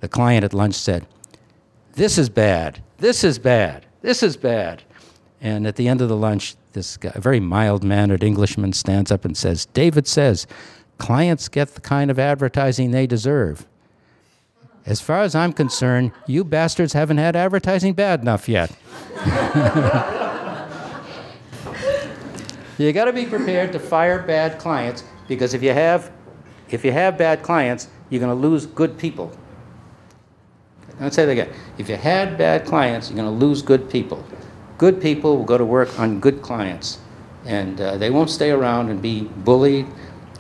The client at lunch said, "This is bad, this is bad, this is bad." And at the end of the lunch, this guy, a very mild-mannered Englishman, stands up and says, "David says, clients get the kind of advertising they deserve. As far as I'm concerned, you bastards haven't had advertising bad enough yet." You got to be prepared to fire bad clients, because if you have bad clients, you're going to lose good people. Let's say that again. If you had bad clients, you're going to lose good people. Good people will go to work on good clients, and they won't stay around and be bullied.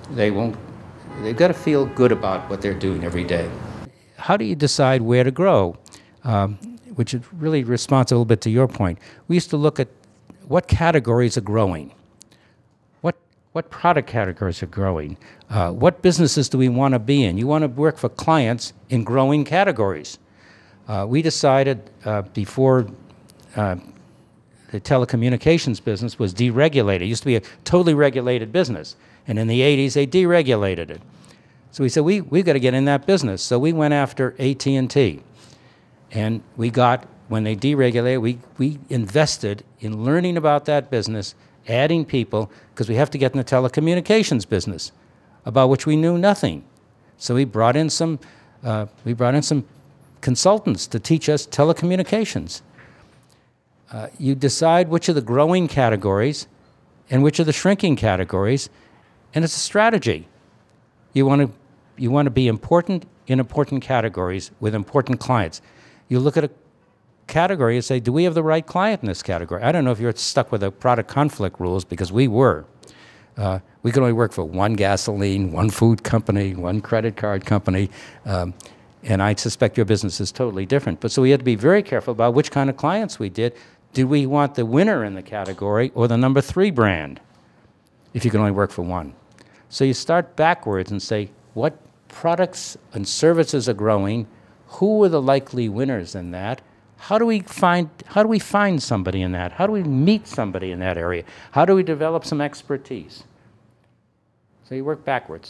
They've got to feel good about what they're doing every day. How do you decide where to grow? Which is really responds a little bit to your point. We used to look at what categories are growing. What product categories are growing? What businesses do we want to be in? You want to work for clients in growing categories. We decided before the telecommunications business was deregulated. It used to be a totally regulated business. And in the 80s, they deregulated it. So we said, we've got to get in that business. So we went after AT&T. And we got, when they deregulated, we invested in learning about that business, adding people, because we have to get in the telecommunications business, about which we knew nothing. So we brought in some consultants to teach us telecommunications. You decide which are the growing categories and which are the shrinking categories, and it's a strategy. You want to be important in important categories with important clients. You look at a category and say, do we have the right client in this category? I don't know if you're stuck with the product conflict rules, because we were. We could only work for one gasoline, one food company, one credit card company, and I suspect your business is totally different. But so we had to be very careful about which kind of clients we did. Did we want the winner in the category or the number 3 brand, if you can only work for one? So you start backwards and say, what products and services are growing? Who are the likely winners in that? How do we find somebody in that? How do we meet somebody in that area? How do we develop some expertise? So you work backwards.